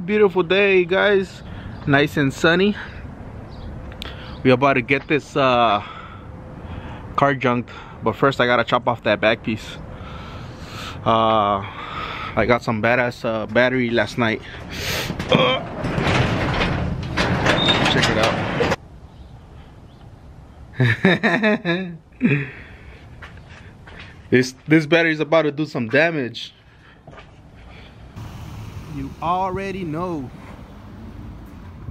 beautiful day, guys. Nice and sunny. We're about to get this car junked, but first I gotta chop off that back piece. I got some badass battery last night. Check it out. This battery's about to do some damage. You already know.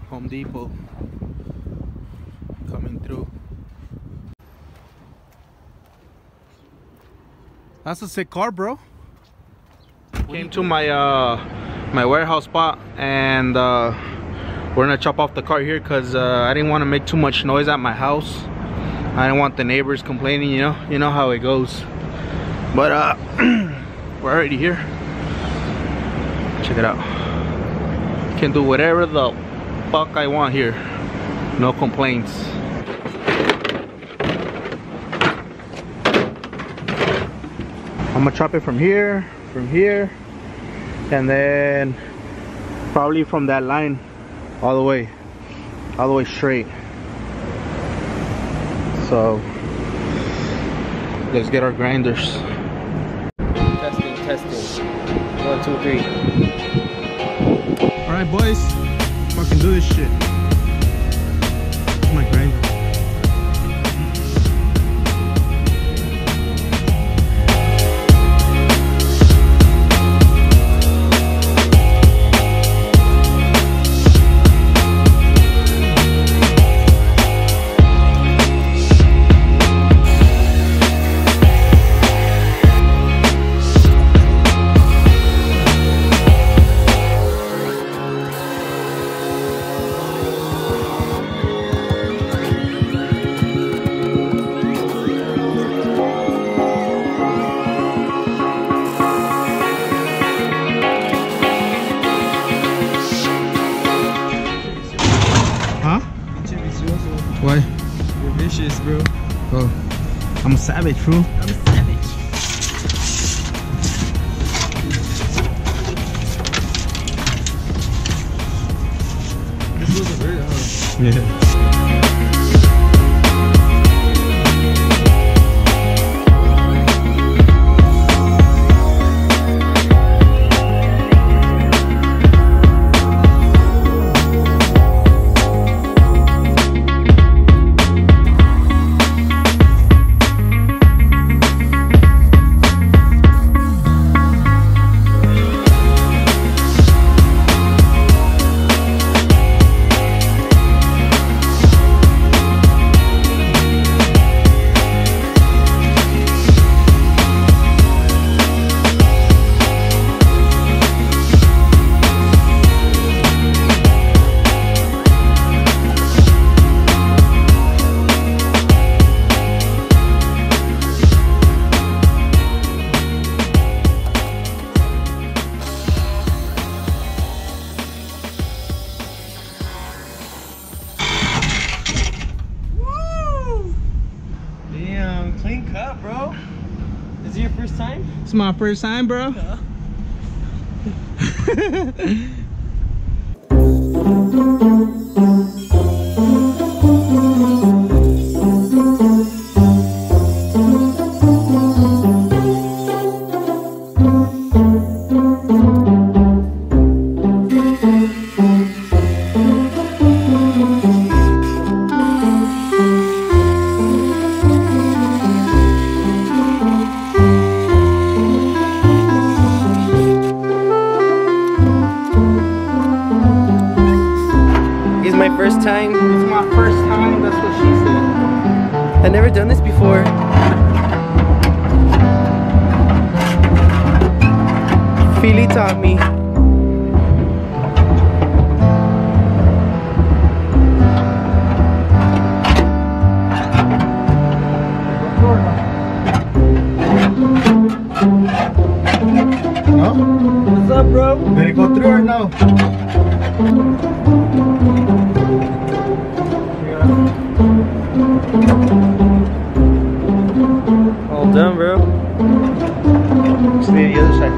Home Depot coming through. That's a sick car, bro. Came to my my warehouse spot, and we're gonna chop off the car here because I didn't want to make too much noise at my house. I didn't want the neighbors complaining, you know how it goes. But we're already here. Check it out. Can do whatever the fuck I want here. No complaints. I'm gonna chop it from here, and then probably from that line all the way straight. So let's get our grinders. Testing. 1, 2, 3. All right, boys, fucking do this shit. My grinder. Why? You're vicious, bro. Oh, I'm a savage, bro. I'm a savage. This was a vert, huh? Yeah. Clean cut, bro. Is it your first time? It's my first time, bro. Yeah. My first time. It's my first time, that's what she said. I've never done this before. Philly taught me. No? What's up, bro? Did it go through or no? All done, bro. Let's do the other side.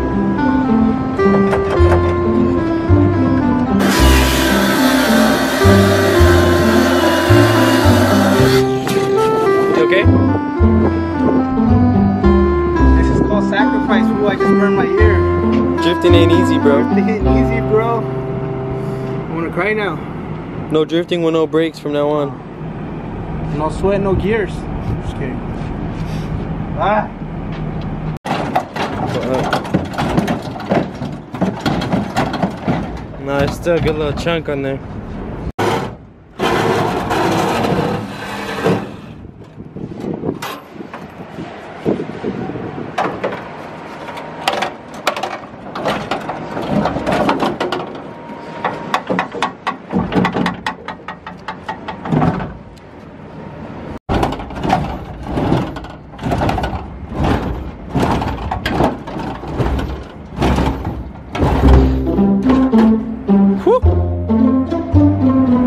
easy, bro. Drifting easy, bro. I wanna cry now. No drifting with no brakes from now on. No sweat, no gears. Just kidding. Ah. No, it's still a good little chunk on there.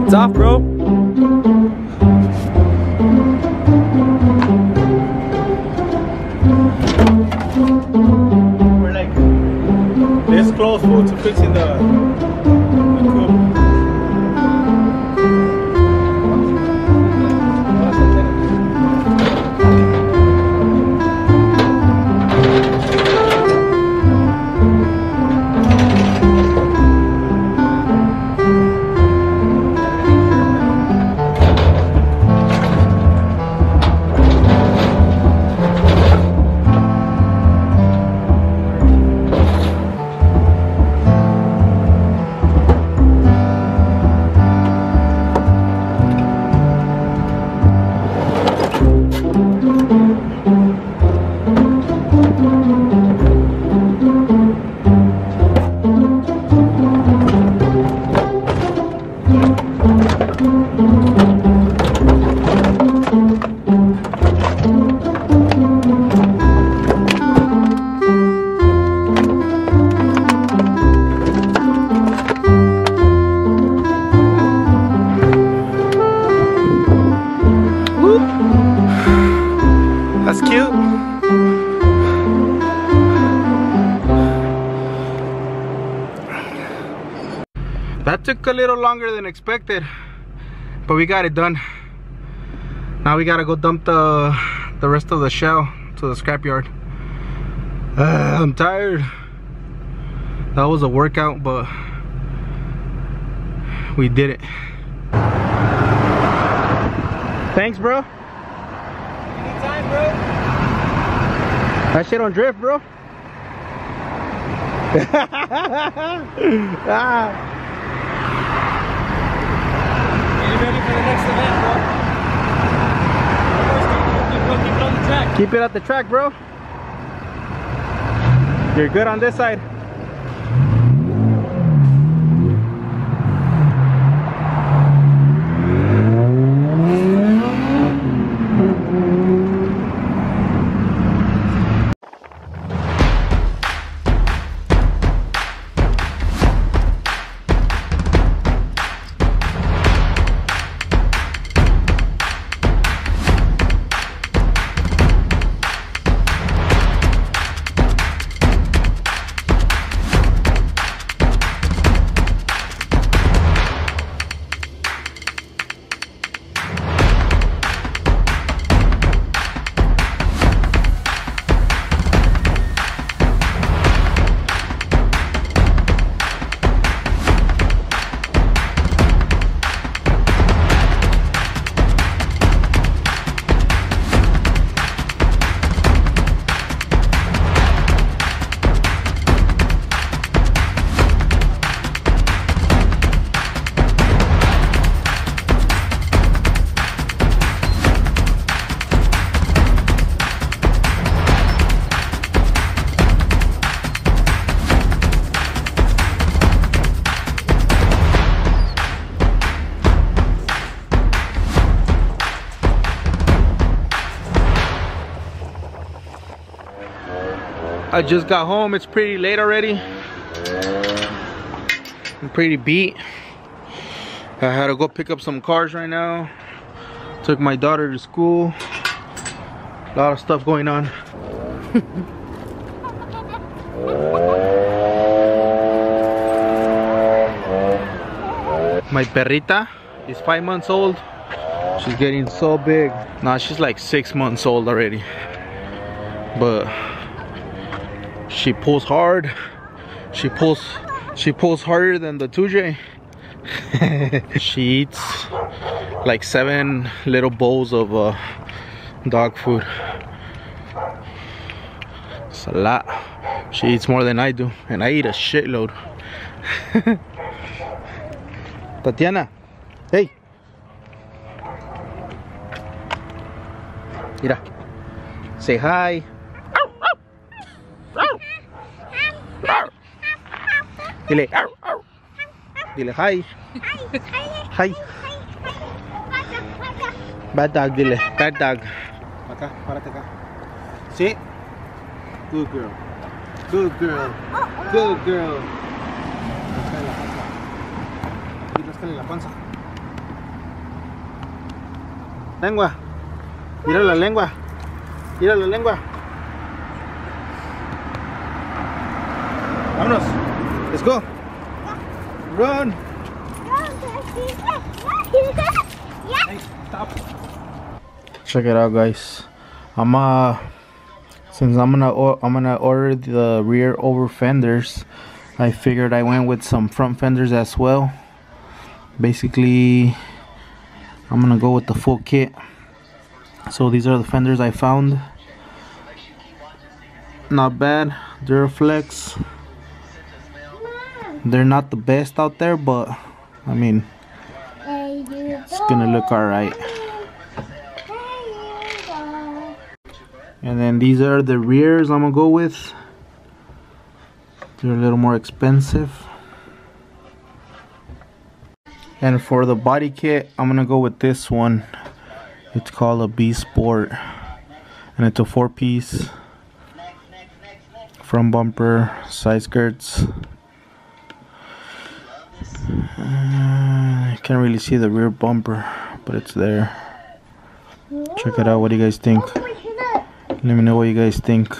It's off, bro. We're like this close, fool, to fixing the coupe. That's cute. That took a little longer than expected, but we got it done. Now we gotta go dump the rest of the shell to the scrapyard. I'm tired. That was a workout, but we did it. Thanks, bro. Anytime, bro. That shit don't drift, bro. Ah. Get ready for the next event, bro. Keep it on the track. Keep it at the track, bro. You're good on this side. I just got home. It's pretty late already. I'm pretty beat. I had to go pick up some cars right now. Took my daughter to school. A lot of stuff going on. My perrita is 5 months old. She's getting so big. Now she's like 6 months old already. But she pulls hard. She pulls harder than the 2J. She eats like 7 little bowls of dog food. It's a lot. She eats more than I do, and I eat a shitload. Tatiana, hey. Mira. Say hi. Dile. Dile hi. Hi. Bad dog, dile. Bad dog. Acá, párate acá. Sí. Good girl. Good girl. Good girl. Ráscale la panza. Lengua. Mira la lengua. Mira la lengua. Vámonos. Let's go. Run. Hey, stop. Check it out, guys. Since I'm gonna order the rear over fenders, I figured I went with some front fenders as well. Basically, I'm gonna go with the full kit. So these are the fenders I found. Not bad. Duraflex. They're not the best out there, but I mean, it's gonna look alright. And then these are the rears I'm gonna go with. They're a little more expensive. And for the body kit, I'm gonna go with this one. It's called a B Sport, and it's a 4-piece. Front bumper, side skirts. I can't really see the rear bumper, but it's there. Check it out. What do you guys think? Let me know what you guys think.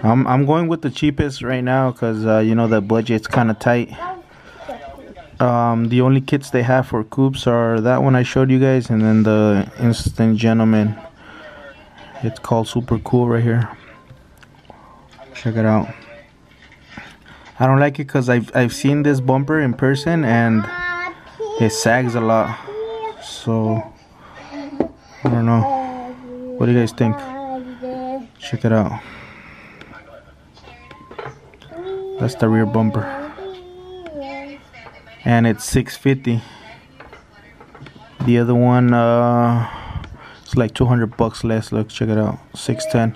I'm going with the cheapest right now because you know the budget's kind of tight. The only kits they have for coupes are that one I showed you guys, and then the Instant Gentleman. It's called Super Cool right here. Check it out. I don't like it because I've seen this bumper in person and it sags a lot. So I don't know. What do you guys think? Check it out. That's the rear bumper. And it's $650. The other one it's like $200 less. Look, check it out. $610.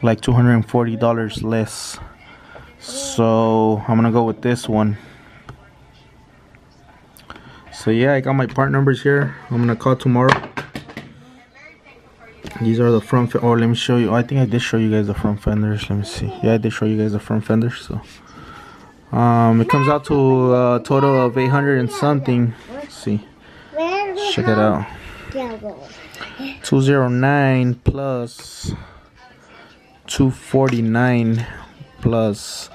Like $240 less. So I'm gonna go with this one. So yeah, I got my part numbers here. I'm gonna call tomorrow. These are the front. Oh, let me show you. I think I did show you guys the front fenders. Let me see. Yeah, I did show you guys the front fenders. So it comes out to a total of 800 and something. Let's see. Check it out. 209 plus 249 plus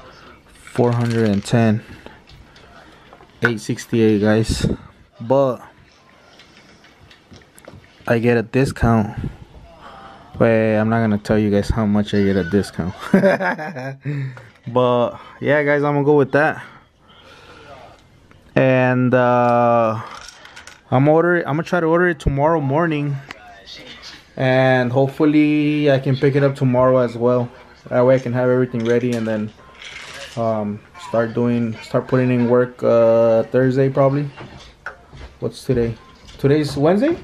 410. 868, guys. But I get a discount. Wait, I'm not gonna tell you guys how much I get a discount. But yeah, guys, I'm gonna go with that. And I'm gonna try to order it tomorrow morning, and hopefully I can pick it up tomorrow as well. That way I can have everything ready, and then start putting in work Thursday probably. What's today? Today's Wednesday?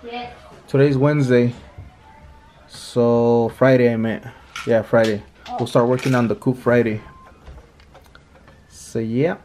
Yeah. Today's Wednesday. So Friday I meant. Yeah, Friday. We'll start working on the coupe Friday. So yeah.